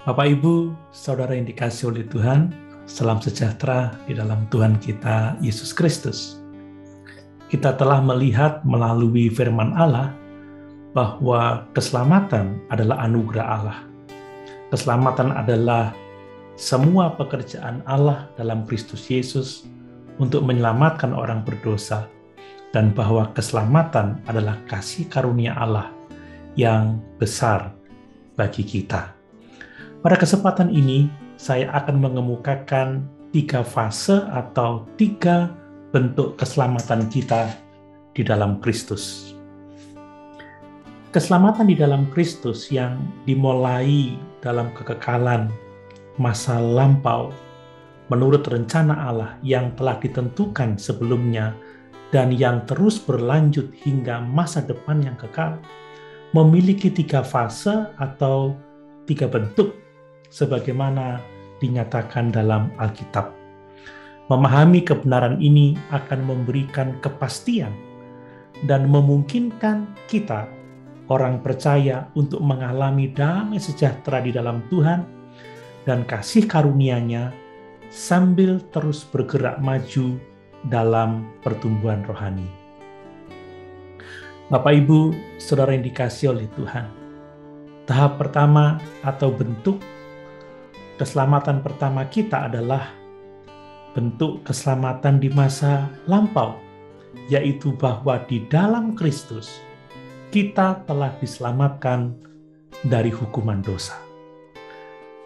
Bapak Ibu, Saudara yang dikasihi oleh Tuhan, salam sejahtera di dalam Tuhan kita, Yesus Kristus. Kita telah melihat melalui firman Allah bahwa keselamatan adalah anugerah Allah. Keselamatan adalah semua pekerjaan Allah dalam Kristus Yesus untuk menyelamatkan orang berdosa, dan bahwa keselamatan adalah kasih karunia Allah yang besar bagi kita. Pada kesempatan ini, saya akan mengemukakan 3 fase atau 3 bentuk keselamatan kita di dalam Kristus. Keselamatan di dalam Kristus yang dimulai dalam kekekalan masa lampau menurut rencana Allah yang telah ditentukan sebelumnya dan yang terus berlanjut hingga masa depan yang kekal, memiliki 3 fase atau 3 bentuk sebagaimana dinyatakan dalam Alkitab. Memahami kebenaran ini akan memberikan kepastian dan memungkinkan kita, orang percaya, untuk mengalami damai sejahtera di dalam Tuhan dan kasih karunia-Nya sambil terus bergerak maju dalam pertumbuhan rohani. Bapak Ibu, Saudara yang dikasihi oleh Tuhan, tahap pertama atau bentuk keselamatan pertama kita adalah bentuk keselamatan di masa lampau, yaitu bahwa di dalam Kristus kita telah diselamatkan dari hukuman dosa.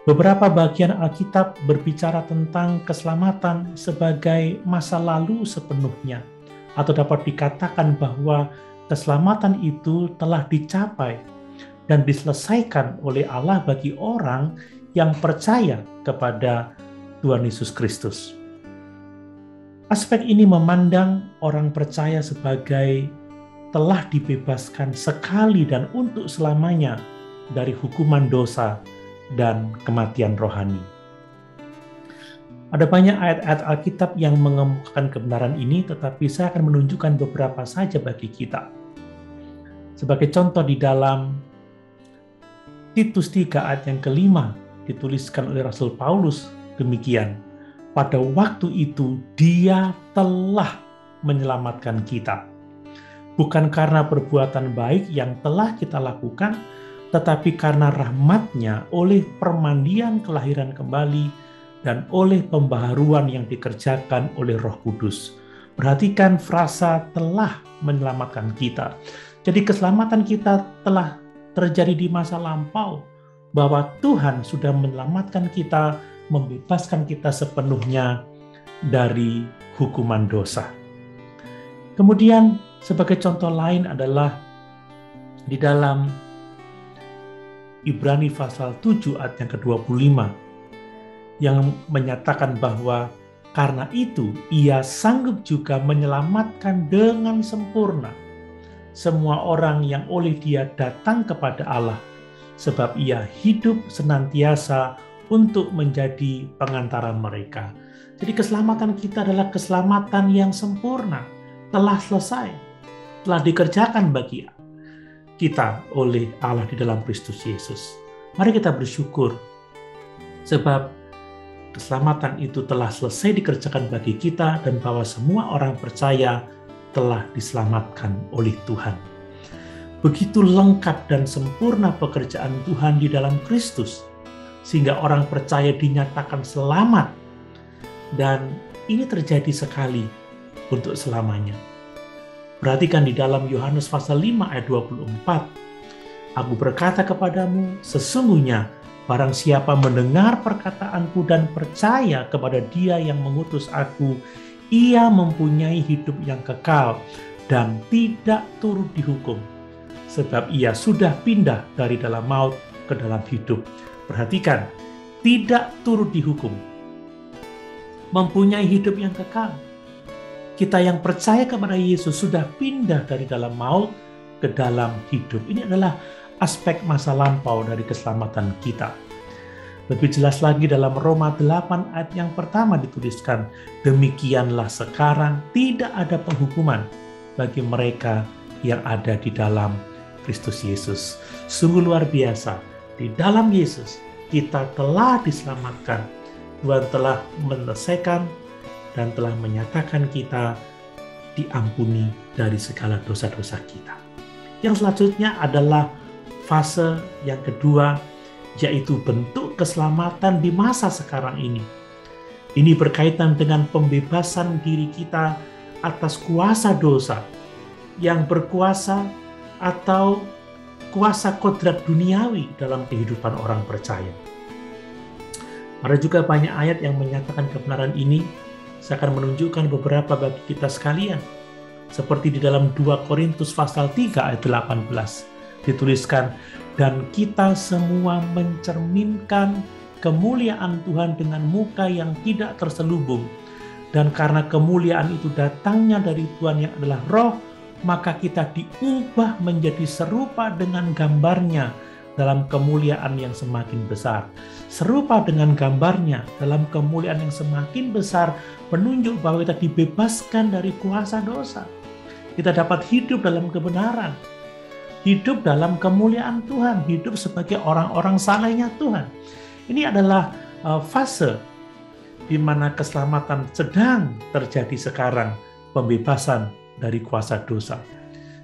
Beberapa bagian Alkitab berbicara tentang keselamatan sebagai masa lalu sepenuhnya, atau dapat dikatakan bahwa keselamatan itu telah dicapai dan diselesaikan oleh Allah bagi orang yang percaya kepada Tuhan Yesus Kristus. Aspek ini memandang orang percaya sebagai telah dibebaskan sekali dan untuk selamanya dari hukuman dosa dan kematian rohani. Ada banyak ayat-ayat Alkitab yang mengemukakan kebenaran ini, tetapi saya akan menunjukkan beberapa saja bagi kita. Sebagai contoh, di dalam Titus 3 ayat yang ke-5 dituliskan oleh Rasul Paulus demikian, pada waktu itu Dia telah menyelamatkan kita, bukan karena perbuatan baik yang telah kita lakukan, tetapi karena rahmat-Nya oleh permandian kelahiran kembali dan oleh pembaharuan yang dikerjakan oleh Roh Kudus. Perhatikan frasa telah menyelamatkan kita. Jadi keselamatan kita telah terjadi di masa lampau, bahwa Tuhan sudah menyelamatkan kita, membebaskan kita sepenuhnya dari hukuman dosa. Kemudian sebagai contoh lain adalah di dalam Ibrani pasal 7 ayat yang ke-25 yang menyatakan bahwa karena itu Ia sanggup juga menyelamatkan dengan sempurna semua orang yang oleh Dia datang kepada Allah, sebab Ia hidup senantiasa untuk menjadi pengantara mereka. Jadi keselamatan kita adalah keselamatan yang sempurna, telah selesai, telah dikerjakan bagi kita oleh Allah di dalam Kristus Yesus. Mari kita bersyukur, sebab keselamatan itu telah selesai dikerjakan bagi kita dan bahwa semua orang percaya telah diselamatkan oleh Tuhan. Begitu lengkap dan sempurna pekerjaan Tuhan di dalam Kristus, sehingga orang percaya dinyatakan selamat, dan ini terjadi sekali untuk selamanya. Perhatikan di dalam Yohanes pasal 5 ayat 24, Aku berkata kepadamu, sesungguhnya barang siapa mendengar perkataanku dan percaya kepada Dia yang mengutus aku, ia mempunyai hidup yang kekal dan tidak turut dihukum, sebab ia sudah pindah dari dalam maut ke dalam hidup. Perhatikan, tidak turut dihukum, mempunyai hidup yang kekal. Kita yang percaya kepada Yesus sudah pindah dari dalam maut ke dalam hidup. Ini adalah aspek masa lampau dari keselamatan kita. Lebih jelas lagi dalam Roma 8 ayat yang pertama dituliskan, demikianlah sekarang tidak ada penghukuman bagi mereka yang ada di dalam Kristus Yesus. Sungguh luar biasa. Di dalam Yesus kita telah diselamatkan. Tuhan telah menyelesaikan dan telah menyatakan kita diampuni dari segala dosa-dosa kita. Yang selanjutnya adalah fase yang kedua, yaitu bentuk keselamatan di masa sekarang ini. Ini berkaitan dengan pembebasan diri kita atas kuasa dosa yang berkuasa atau kuasa kodrat duniawi dalam kehidupan orang percaya. Ada juga banyak ayat yang menyatakan kebenaran ini. Saya akan menunjukkan beberapa bagi kita sekalian. Seperti di dalam 2 Korintus pasal 3 ayat 18 dituliskan, dan kita semua mencerminkan kemuliaan Tuhan dengan muka yang tidak terselubung. Dan karena kemuliaan itu datangnya dari Tuhan yang adalah Roh, maka kita diubah menjadi serupa dengan gambarnya dalam kemuliaan yang semakin besar. Serupa dengan gambarnya dalam kemuliaan yang semakin besar menunjuk bahwa kita dibebaskan dari kuasa dosa. Kita dapat hidup dalam kebenaran, hidup dalam kemuliaan Tuhan, hidup sebagai orang-orang salehnya Tuhan. Ini adalah fase di mana keselamatan sedang terjadi sekarang, pembebasan dari kuasa dosa.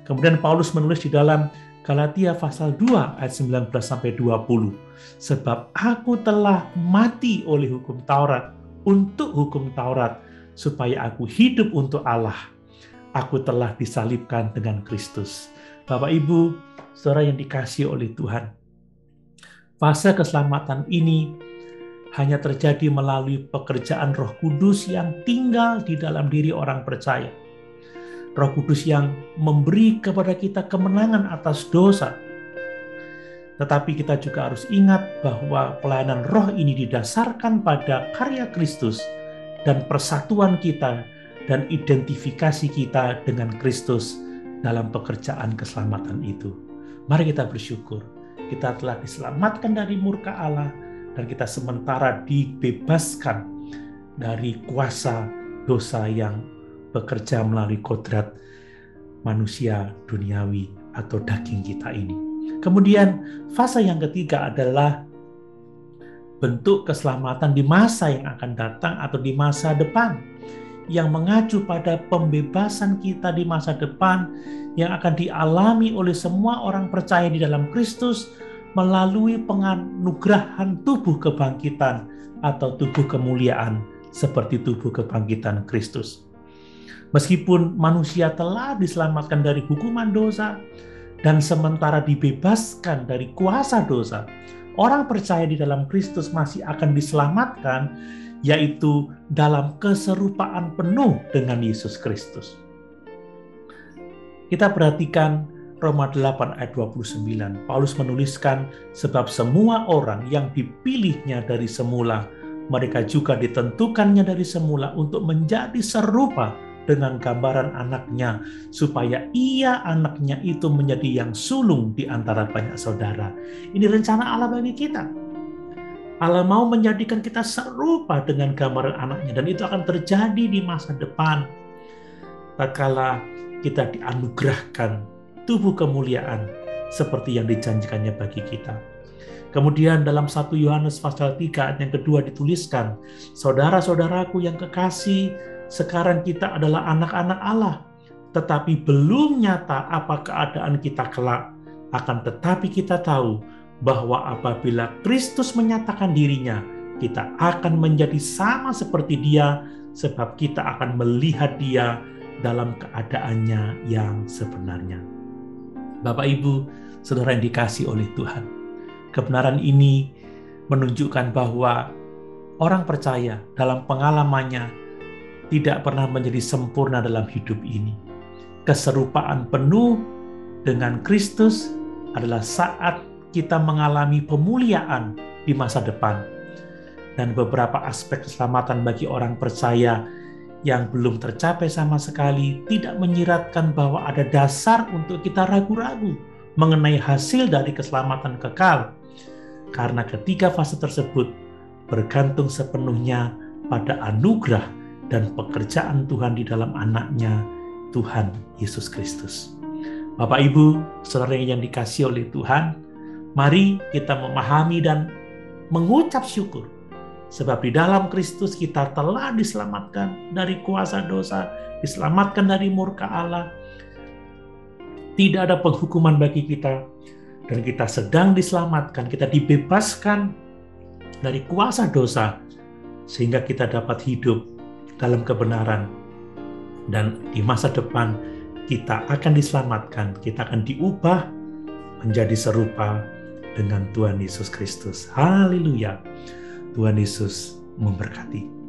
Kemudian Paulus menulis di dalam Galatia pasal 2 ayat 19-20. Sebab aku telah mati oleh hukum Taurat untuk hukum Taurat, supaya aku hidup untuk Allah. Aku telah disalibkan dengan Kristus. Bapak Ibu, saudara yang dikasihi oleh Tuhan, fase keselamatan ini hanya terjadi melalui pekerjaan Roh Kudus yang tinggal di dalam diri orang percaya. Roh Kudus yang memberi kepada kita kemenangan atas dosa. Tetapi kita juga harus ingat bahwa pelayanan roh ini didasarkan pada karya Kristus dan persatuan kita dan identifikasi kita dengan Kristus dalam pekerjaan keselamatan itu. Mari kita bersyukur. Kita telah diselamatkan dari murka Allah dan kita sementara dibebaskan dari kuasa dosa yang bekerja melalui kodrat manusia duniawi atau daging kita ini. Kemudian fase yang ketiga adalah bentuk keselamatan di masa yang akan datang atau di masa depan, yang mengacu pada pembebasan kita di masa depan yang akan dialami oleh semua orang percaya di dalam Kristus melalui penganugerahan tubuh kebangkitan atau tubuh kemuliaan seperti tubuh kebangkitan Kristus. Meskipun manusia telah diselamatkan dari hukuman dosa dan sementara dibebaskan dari kuasa dosa, orang percaya di dalam Kristus masih akan diselamatkan, yaitu dalam keserupaan penuh dengan Yesus Kristus. Kita perhatikan Roma 8 ayat 29. Paulus menuliskan, sebab semua orang yang dipilihnya dari semula, mereka juga ditentukannya dari semula untuk menjadi serupa dengan gambaran anaknya, supaya ia anaknya itu menjadi yang sulung di antara banyak saudara. Ini rencana Allah bagi kita. Allah mau menjadikan kita serupa dengan gambaran anaknya, dan itu akan terjadi di masa depan. Tatkala kita dianugerahkan tubuh kemuliaan seperti yang dijanjikannya bagi kita. Kemudian dalam 1 Yohanes pasal 3 ayat yang kedua dituliskan, saudara-saudaraku yang kekasih, sekarang kita adalah anak-anak Allah, tetapi belum nyata apa keadaan kita kelak. Akan tetapi kita tahu bahwa apabila Kristus menyatakan dirinya, kita akan menjadi sama seperti Dia, sebab kita akan melihat Dia dalam keadaannya yang sebenarnya. Bapak, Ibu, saudara yang dikasihi oleh Tuhan, kebenaran ini menunjukkan bahwa orang percaya dalam pengalamannya tidak pernah menjadi sempurna dalam hidup ini. Keserupaan penuh dengan Kristus adalah saat kita mengalami pemuliaan di masa depan. Dan beberapa aspek keselamatan bagi orang percaya yang belum tercapai sama sekali tidak menyiratkan bahwa ada dasar untuk kita ragu-ragu mengenai hasil dari keselamatan kekal. Karena ketiga fase tersebut bergantung sepenuhnya pada anugerah dan pekerjaan Tuhan di dalam anaknya, Tuhan Yesus Kristus. Bapak, Ibu, saudara yang dikasihi oleh Tuhan, mari kita memahami dan mengucap syukur. Sebab di dalam Kristus kita telah diselamatkan dari kuasa dosa, diselamatkan dari murka Allah. Tidak ada penghukuman bagi kita, dan kita sedang diselamatkan, kita dibebaskan dari kuasa dosa, sehingga kita dapat hidup dalam kebenaran. Dan di masa depan kita akan diselamatkan, kita akan diubah menjadi serupa dengan Tuhan Yesus Kristus. Haleluya. Tuhan Yesus memberkati.